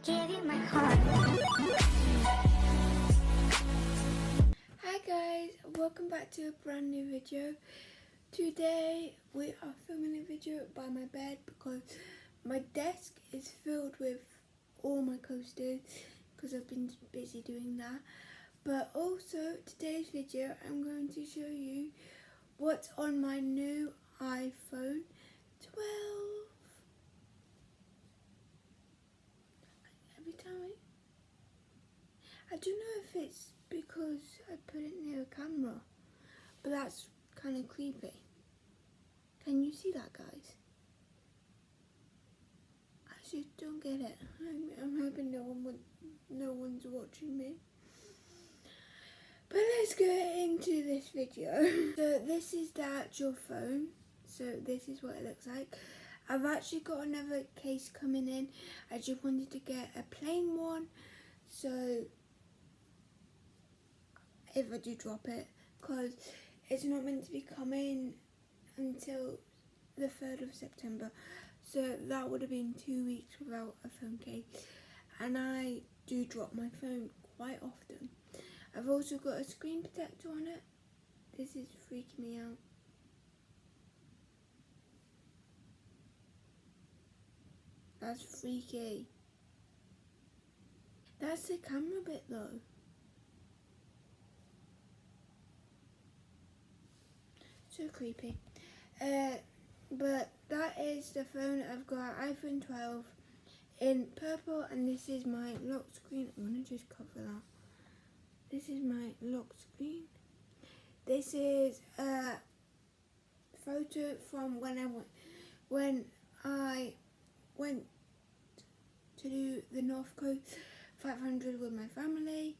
give you my heart. Hi guys, welcome back to a brand new video. Today we are filming a video by my bed because my desk is filled with all my coasters because I've been busy doing that. But also today's video I'm going to show you what's on my new iPhone 12. Every time I don't know if it's because I put it near a camera, but that's kind of creepy. Can you see that, guys? I just don't get it. I'm hoping no one's watching me. But let's get into this video. So this is the actual phone. So this is what it looks like. I've actually got another case coming in. I just wanted to get a plain one, so if I do drop it, because it's not meant to be coming until the 3rd of September, so that would have been 2 weeks without a phone case, and I do drop my phone quite often. I've also got a screen protector on it. This is freaking me out. That's freaky. That's the camera bit though. So creepy. But that is the phone. I've got iPhone 12 in purple, and this is my lock screen. I'm gonna just cover that. This is my lock screen. This is a photo from when I went to do the North Coast 500 with my family,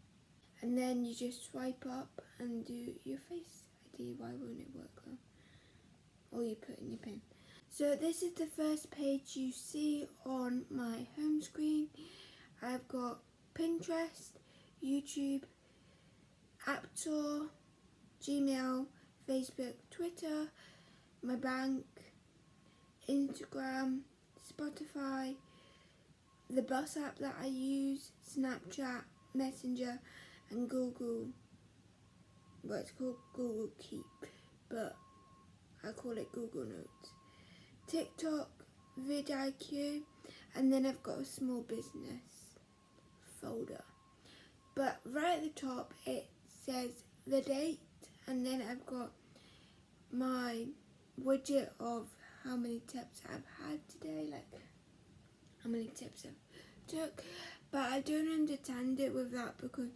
and then you just swipe up and do your face ID. Why won't it work though? Or you put in your pin. So this is the first page you see on my home screen. I've got Pinterest, YouTube, App Store, Gmail, Facebook, Twitter, my bank, Instagram, Spotify, the bus app that I use, Snapchat, Messenger, and Google. Well, it's called Google Keep, but I call it Google Notes. TikTok, vidIQ, and then I've got a small business folder. But right at the top it says the date, and then I've got my widget of how many tips I've had today, like how many tips I've took. But I don't understand it with that because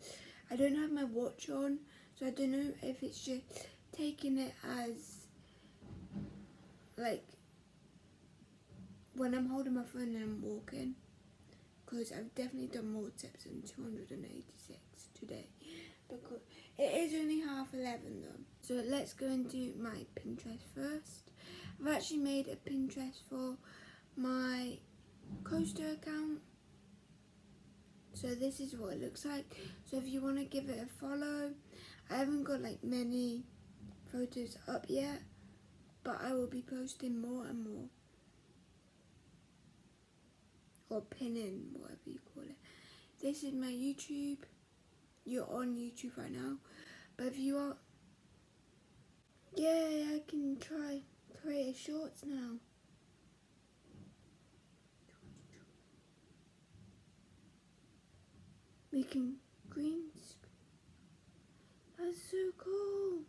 I don't have my watch on, so I don't know if it's just taking it as like when I'm holding my phone and I'm walking, because I've definitely done more tips than 286 today, because it is only 11:30 though. So let's go into my Pinterest first. I've actually made a Pinterest for my coaster account, so this is what it looks like. So if you want to give it a follow, I haven't got like many photos up yet, but I will be posting more and more, or pinning, whatever you call it. This is my YouTube. You're on YouTube right now, but if you are, yeah, I can try create a shorts now. We can green screen. That's so cool.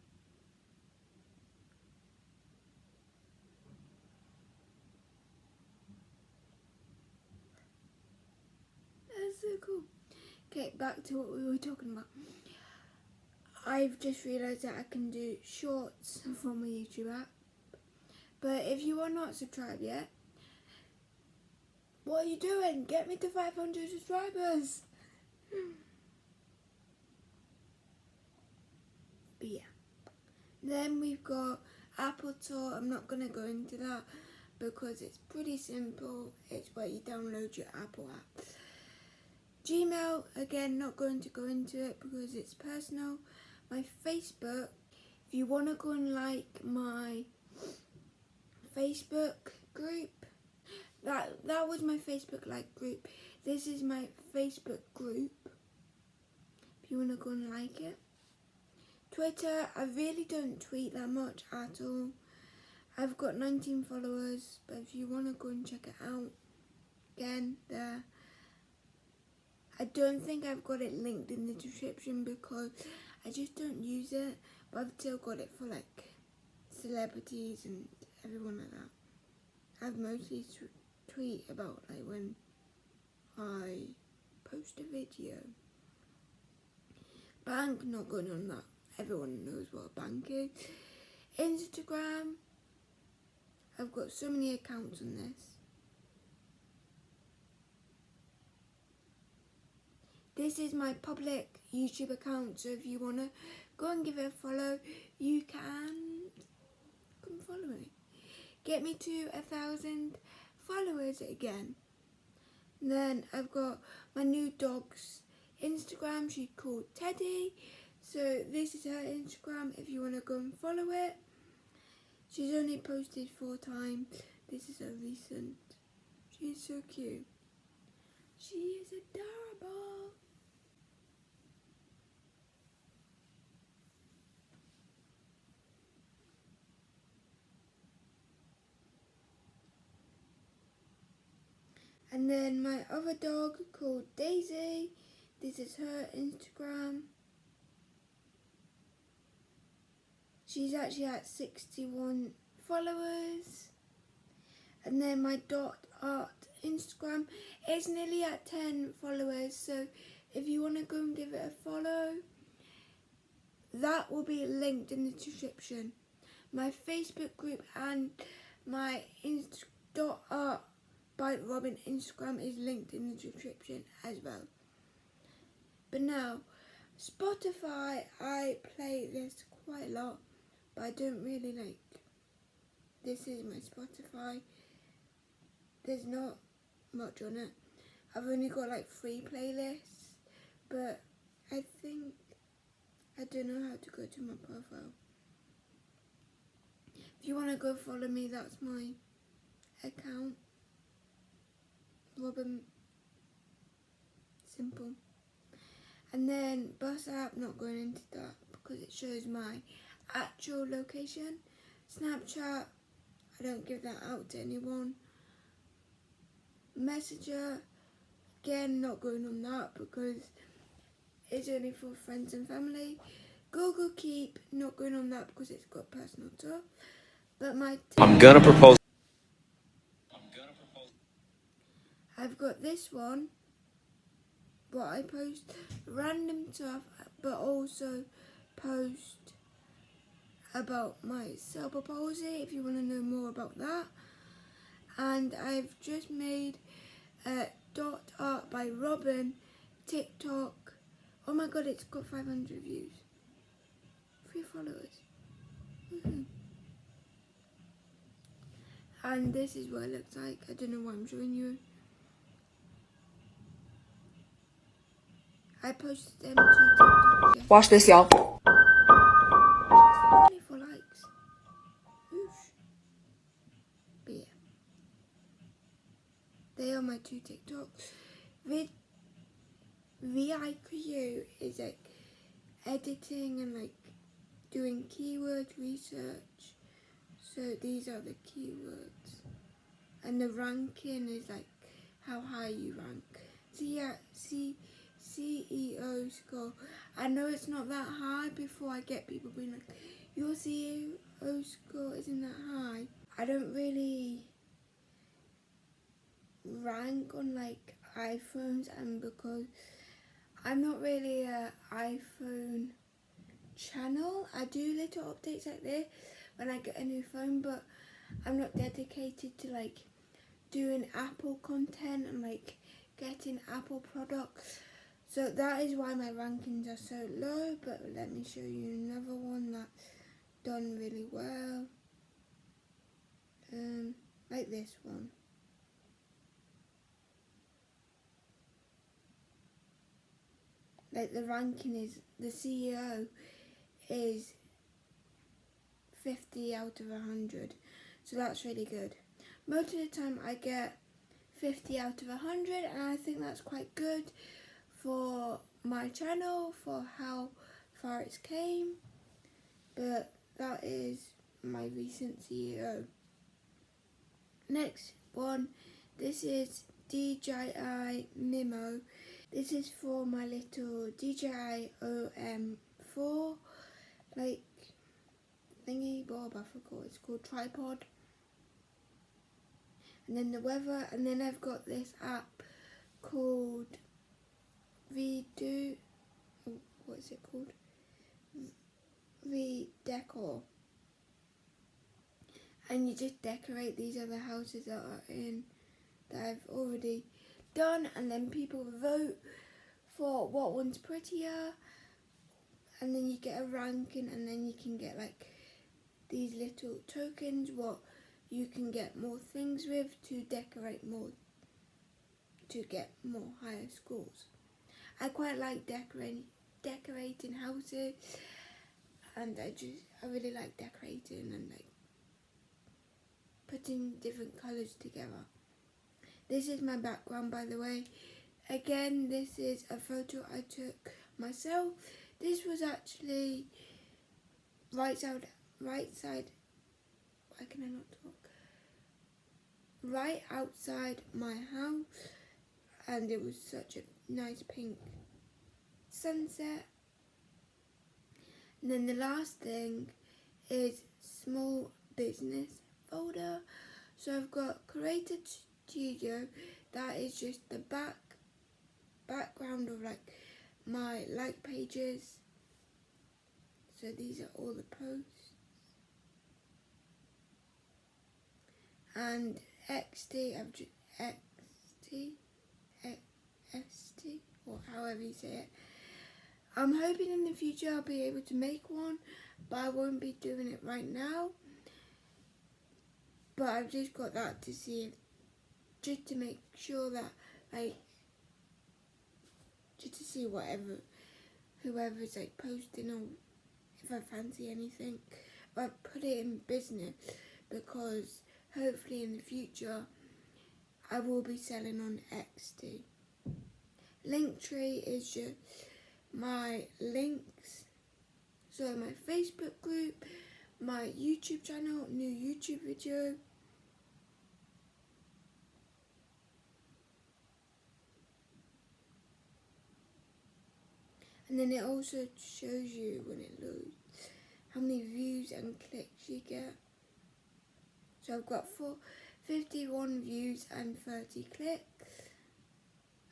That's so cool. Okay, back to what we were talking about. I've just realised that I can do shorts from my YouTube app. But if you are not subscribed yet, what are you doing? Get me to 500 subscribers. But yeah. Then we've got Apple Store. I'm not going to go into that because it's pretty simple. It's where you download your Apple app. Gmail, again, not going to go into it because it's personal. My Facebook, if you want to go and like my Facebook group, that was my Facebook like group. This is my Facebook group, if you want to go and like it. Twitter, I really don't tweet that much at all. I've got 19 followers, but if you want to go and check it out, again, there. I don't think I've got it linked in the description because I just don't use it, but I've still got it for like celebrities and everyone like that. I've mostly tweet about like when I post a video. Bank, not going on that. Everyone knows what a bank is. Instagram, I've got so many accounts on this. This is my public YouTube account, so if you want to go and give it a follow, you can come follow me. Get me to 1,000 followers again. And then I've got my new dog's Instagram. She's called Teddy. So this is her Instagram if you want to go and follow it. She's only posted 4 times. This is her recent. She's so cute. She is adorable. And then my other dog called Daisy. This is her Instagram. She's actually at 61 followers. And then my dot art Instagram is nearly at 10 followers. So if you want to go and give it a follow, that will be linked in the description. My Facebook group and my dot art by Robin Instagram is linked in the description as well. But now, Spotify, I play this quite a lot, but I don't really like. This is my Spotify. There's not much on it. I've only got like 3 playlists, but I think I don't know how to go to my profile. If you want to go follow me, that's my account. Robin, simple. And then bus app, not going into that because it shows my actual location. Snapchat, I don't give that out to anyone. Messenger, again, not going on that because it's only for friends and family. Google Keep, not going on that because it's got personal stuff. But my I'm gonna propose. I've got this one, but I post random stuff, but also post about my cerebral palsy if you want to know more about that. And I've just made a dot art by Robin TikTok. Oh my god, it's got 500 views, 3 followers. Woohoo. And this is what it looks like. I don't know why I'm showing you. I posted them to TikTok. Yes. Watch this, y'all. 24 likes. Oof. But yeah. They are my 2 TikToks. VIQ is like editing and like doing keyword research. So these are the keywords. And the ranking is like how high you rank. So yeah, CEO score. I know it's not that high before I get people being like, your CEO score isn't that high. I don't really rank on like iPhones, and because I'm not really a iPhone channel, I do little updates like this when I get a new phone, but I'm not dedicated to like doing Apple content and like getting Apple products. So that is why my rankings are so low. But let me show you another one that's done really well. Like this one. Like the ranking is, the CEO is 50 out of 100. So that's really good. Most of the time I get 50 out of 100, and I think that's quite good for my channel, for how far it's came. But that is my recent CEO. Next one, this is DJI Mimo. This is for my little DJI OM4 like thingy bob, I forgot what it's called, tripod. And then the weather, and then I've got this app called Redo, what is it called? Redecor. And you just decorate these other houses that I've already done, and then people vote for what one's prettier, and then you get a ranking, and then you can get like these little tokens what you can get more things with to decorate more, to get more higher scores. I quite like decorating houses, and I really like decorating and like putting different colours together. This is my background, by the way. Again, this is a photo I took myself. This was actually right side, why can I not talk? Right outside my house, and it was such a nice pink sunset. And then the last thing is small business folder. So I've got Created Studio, that is just the background of like my like pages. So these are all the posts. And XT, or however you say it. I'm hoping in the future I'll be able to make one, but I won't be doing it right now. But I've just got that to see, just to make sure that, like, just to see whoever's like posting, or if I fancy anything, I put it in business, because hopefully in the future I will be selling on XT. Linktree is just my links, so my Facebook group, my YouTube channel, new YouTube video, and then it also shows you when it loads how many views and clicks you get. So I've got 51 views and 30 clicks.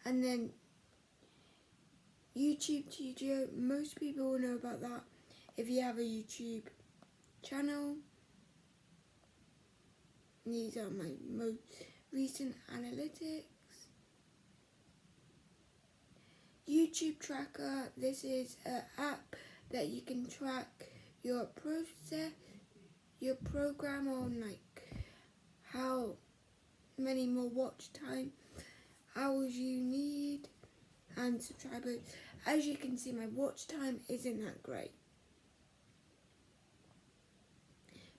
And then YouTube Studio, most people will know about that if you have a YouTube channel. These are my most recent analytics. YouTube Tracker, this is an app that you can track your process, your program on like how many more watch time hours you need and subscribers. As you can see, my watch time isn't that great.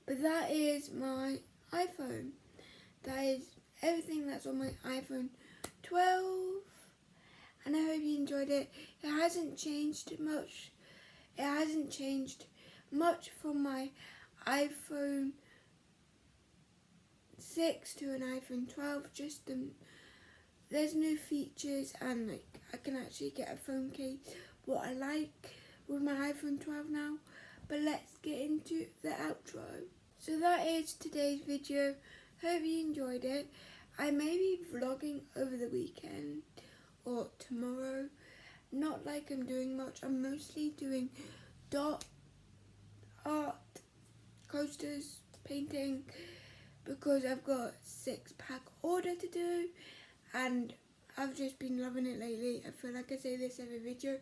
But that is my iPhone. That is everything that's on my iPhone 12. And I hope you enjoyed it. It hasn't changed much. It hasn't changed much from my iPhone 6 to an iPhone 12. Just there's new features, and like I can actually get a phone case, what I like with my iPhone 12 now. But let's get into the outro. So that is today's video. Hope you enjoyed it. I may be vlogging over the weekend or tomorrow. Not like I'm doing much. I'm mostly doing dot art, coasters, painting, because I've got a 6-pack order to do, and I've just been loving it lately. I feel like I say this every video,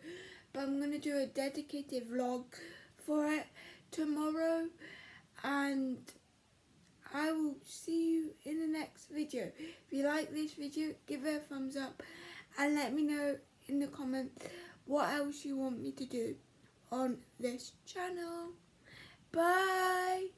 but I'm going to do a dedicated vlog for it tomorrow, and I will see you in the next video. If you like this video, give it a thumbs up and let me know in the comments what else you want me to do on this channel. Bye!